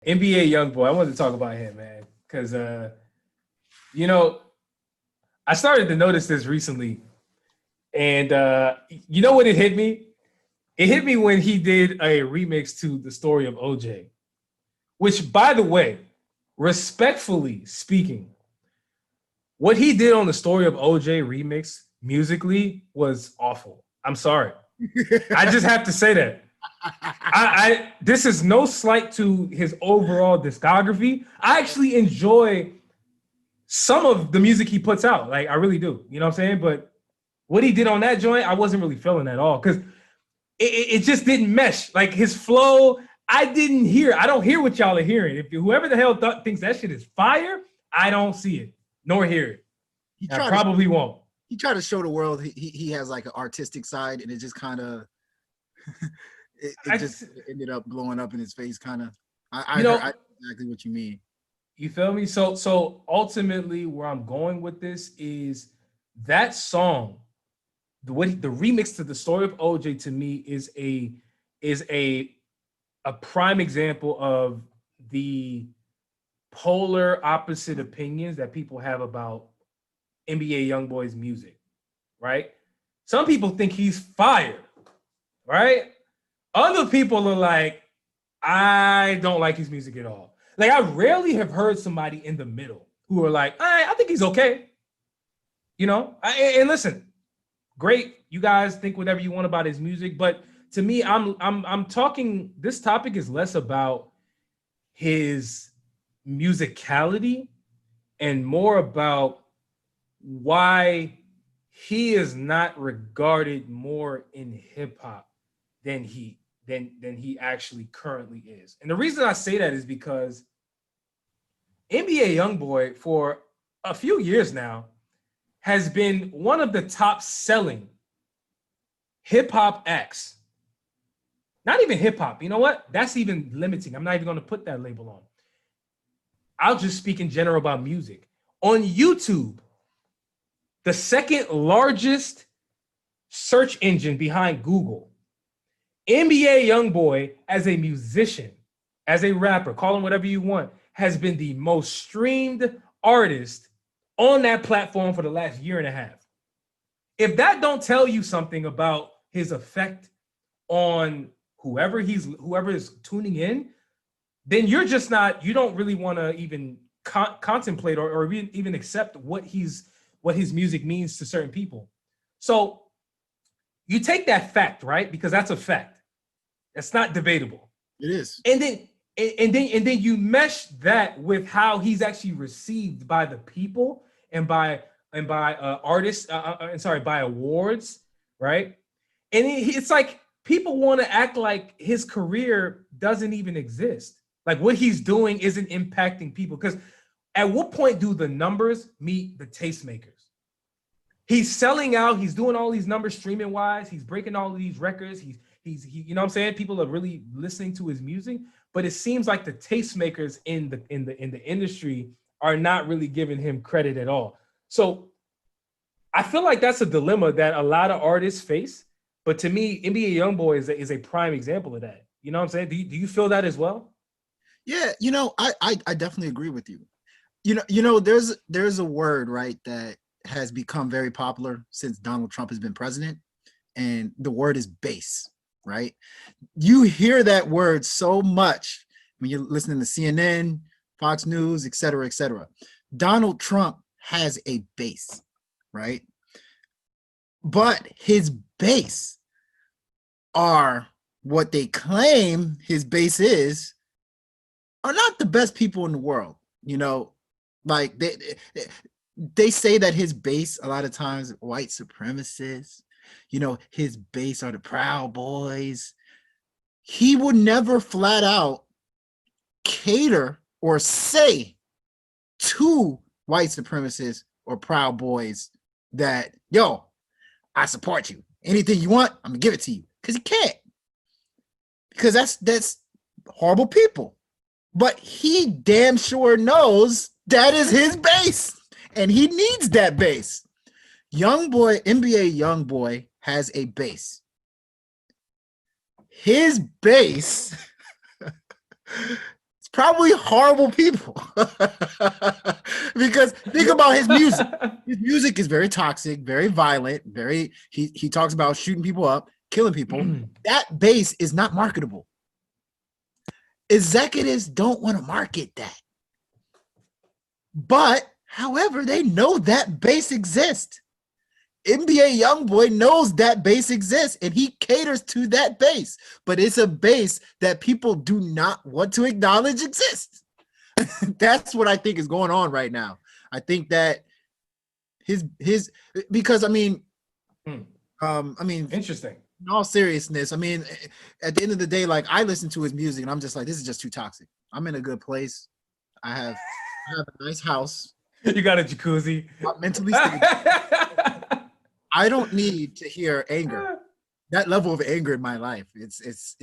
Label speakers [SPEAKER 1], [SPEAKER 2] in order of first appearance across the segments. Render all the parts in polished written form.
[SPEAKER 1] NBA Youngboy. I wanted to talk about him, man, because you know, I started to notice this recently, and you know what it hit me? It hit me when he did a remix to the story of OJ, which, by the way, respectfully speaking, what he did on the story of OJ remix musically was awful. I'm sorry. I just have to say that. I this is no slight to his overall discography. I actually enjoy some of the music he puts out. Like I really do. You know what I'm saying? But what he did on that joint, I wasn't really feeling at all because it just didn't mesh. Like his flow, I didn't hear. I don't hear what y'all are hearing. If whoever the hell thinks that shit is fire, I don't see it nor hear it. I probably won't.
[SPEAKER 2] He tried to show the world he has like an artistic side, and it just kind of it just ended up blowing up in his face. Kind of. I know exactly what you mean.
[SPEAKER 1] You feel me? So ultimately, where I'm going with this is that song, the remix to the story of OJ to me is a prime example of the polar opposite opinions that people have about NBA Youngboy's music, right? Some people think he's fire, right? Other people are like, I don't like his music at all. Like, I rarely have heard somebody in the middle who are like, I think he's okay. You know, and listen, great. You guys think whatever you want about his music, but to me, I'm talking. This topic is less about his musicality and more about why he is not regarded more in hip hop than he actually currently is. And the reason I say that is because NBA Youngboy for a few years now has been one of the top selling hip hop acts. Not even hip hop. You know what? That's even limiting. I'm not even going to put that label on. I'll just speak in general about music. On YouTube, the second largest search engine behind Google, NBA Youngboy as a musician, as a rapper, call him whatever you want, has been the most streamed artist on that platform for the last year and a half. If that don't tell you something about his effect on whoever is tuning in, then you're just not, you don't really want to even contemplate or even accept what his music means to certain people. So you take that fact, right? Because that's a fact. That's not debatable.
[SPEAKER 2] It is.
[SPEAKER 1] And then you mesh that with how he's actually received by the people and by artists, by awards, right? And it's like people want to act like his career doesn't even exist. Like what he's doing isn't impacting people. Because at what point do the numbers meet the tastemakers? He's selling out. He's doing all these numbers streaming wise. He's breaking all of these records. He you know what I'm saying? People are really listening to his music, but it seems like the tastemakers in the industry are not really giving him credit at all. So I feel like that's a dilemma that a lot of artists face. But to me, NBA Youngboy is a prime example of that. You know what I'm saying? Do you feel that as well?
[SPEAKER 2] Yeah, you know, I definitely agree with you. You know, there's a word, right, that has become very popular since Donald Trump has been president, and the word is bass, right? You hear that word so much when you're listening to CNN, Fox News, et cetera, et cetera. Donald Trump has a base, right? But his base are what they claim his base is are not the best people in the world. You know, like they say that his base a lot of times white supremacists, you know, his base are the Proud Boys. He would never flat out cater or say to white supremacists or Proud Boys that, yo, I support you. Anything you want, I'm gonna give it to you. Because he can't. Because that's horrible people. But he damn sure knows that is his base. And he needs that base. Youngboy, NBA Youngboy has a base. His base is probably horrible people. Because think about his music. His music is very toxic, very violent, very he talks about shooting people up, killing people. That bass is not marketable. Executives don't want to market that. But however, they know that bass exists. NBA Youngboy knows that bass exists and he caters to that bass, but it's a bass that people do not want to acknowledge exists. That's what I think is going on right now. I think that his because I mean,
[SPEAKER 1] interesting.
[SPEAKER 2] In all seriousness, I mean, at the end of the day, like I listen to his music and I'm just like, this is just too toxic. I'm in a good place. I have a nice house.
[SPEAKER 1] You got a jacuzzi.
[SPEAKER 2] I'm mentally stable. I don't need to hear anger. That level of anger in my life. It's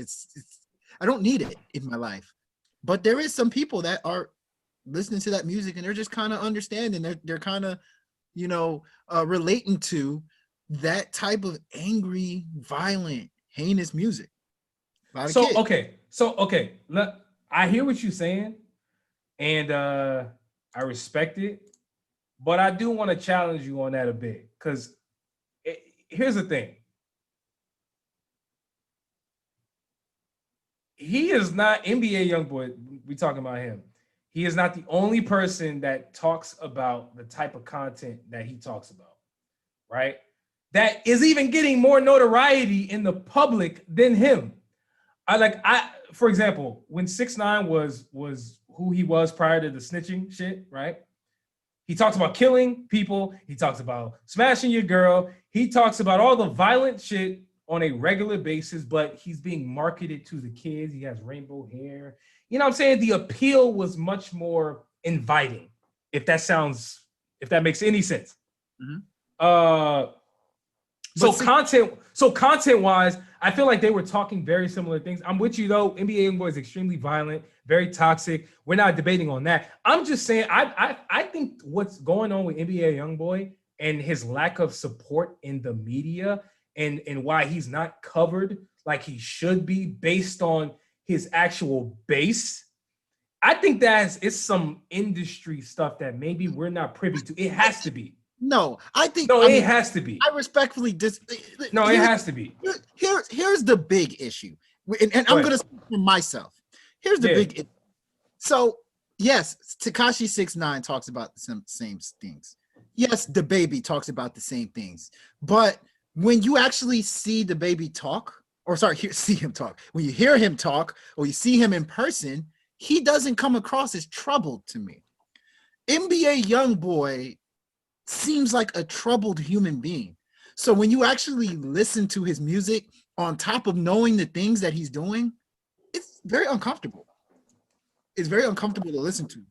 [SPEAKER 2] I don't need it in my life. But there is some people that are listening to that music and they're just kind of understanding. They're kind of, relating to that type of angry, violent, heinous music.
[SPEAKER 1] So okay. Look, I hear what you're saying, and I respect it, but I do want to challenge you on that a bit because here's the thing. He is not NBA Youngboy. We talking about him. He is not the only person that talks about the type of content that he talks about, right? That is even getting more notoriety in the public than him. For example, when 6ix9ine was who he was prior to the snitching shit, right? He talks about killing people. He talks about smashing your girl. He talks about all the violent shit on a regular basis, but he's being marketed to the kids. He has rainbow hair. You know what I'm saying? The appeal was much more inviting, if that makes any sense.
[SPEAKER 2] Mm-hmm.
[SPEAKER 1] So content-wise, I feel like they were talking very similar things. I'm with you though. NBA Youngboy is extremely violent, very toxic. We're not debating on that. I'm just saying, I think what's going on with NBA Youngboy and his lack of support in the media and why he's not covered like he should be based on his actual base, I think it's some industry stuff that maybe we're not privy to. It has to be.
[SPEAKER 2] No,
[SPEAKER 1] it has to be.
[SPEAKER 2] I respectfully
[SPEAKER 1] No, it has to be.
[SPEAKER 2] Here's the big issue, and I'm gonna speak for myself. Here's the big issue. So yes, Tekashi 6ix9ine talks about the same things. Yes, the baby talks about the same things. But when you actually see the baby talk, see him talk, when you hear him talk or you see him in person, he doesn't come across as troubled to me. NBA Youngboy seems like a troubled human being. So when you actually listen to his music on top of knowing the things that he's doing, it's very uncomfortable. It's very uncomfortable to listen to.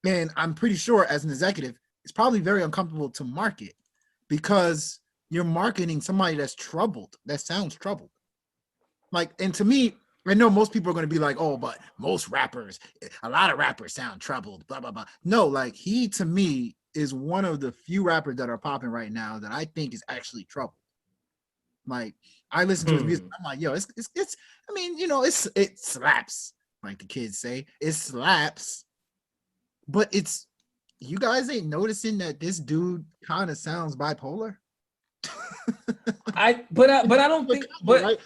[SPEAKER 2] And I'm pretty sure as an executive, it's probably very uncomfortable to market because you're marketing somebody that's troubled, that sounds troubled. And to me, I know most people are going to be like, oh, but a lot of rappers sound troubled, blah, blah, blah. No, he, to me, is one of the few rappers that are popping right now that I think is actually troubled. I listen to his music, I'm like, yo, it slaps, like the kids say. It slaps, but you guys ain't noticing that this dude kind of sounds bipolar?
[SPEAKER 1] I don't think, but I'm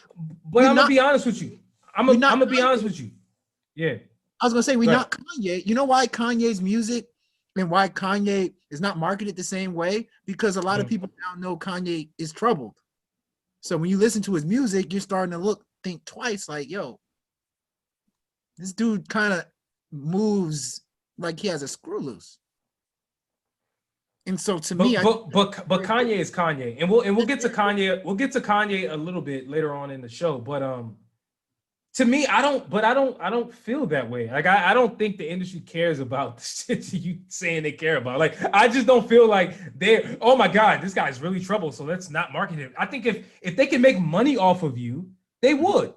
[SPEAKER 1] gonna be honest with you. I'm gonna be honest with you. Yeah.
[SPEAKER 2] I was gonna say, we're not Kanye. You know why Kanye's music and why Kanye is not marketed the same way? Because a lot of people now know Kanye is troubled. So when you listen to his music, you're starting to think twice, like, yo, this dude kind of moves like he has a screw loose. And so to me,
[SPEAKER 1] but Kanye is Kanye, and we'll get to Kanye. We'll get to Kanye a little bit later on in the show. But to me, I don't feel that way. I don't think the industry cares about the shit you saying they care about. I just don't feel like they're, oh my God, this guy's really troubled, so let's not market him. I think if they can make money off of you, they would.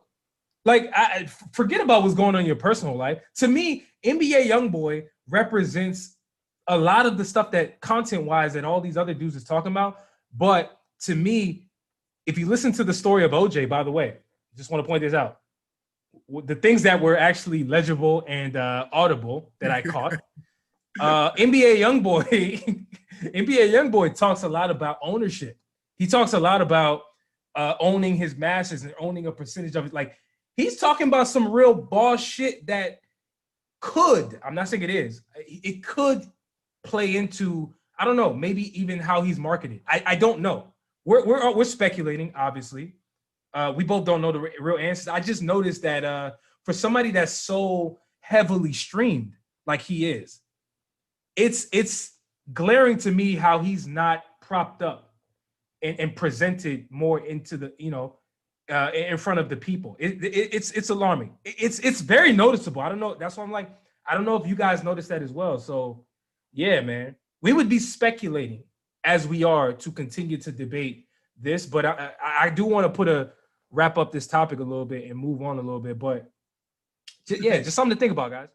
[SPEAKER 1] Forget about what's going on in your personal life. To me, NBA Youngboy represents a lot of the stuff that content-wise that all these other dudes is talking about. But to me, if you listen to the story of OJ, by the way, just want to point this out. the things that were actually legible and audible that I caught. NBA Youngboy, NBA Youngboy talks a lot about ownership. He talks a lot about owning his masters and owning a percentage of it. Like, he's talking about some real boss shit that could, I'm not saying it is, it could play into, I don't know, maybe even how he's marketed. I don't know. We're speculating, obviously. We both don't know the real answers. I just noticed that for somebody that's so heavily streamed like he is, it's glaring to me how he's not propped up and presented more into the, in front of the people. It's alarming. It's very noticeable. I don't know. That's why I'm like, I don't know if you guys noticed that as well. So yeah, man, we would be speculating as we are to continue to debate this, but I do want to wrap up this topic a little bit and move on a little bit. But yeah, just something to think about, guys.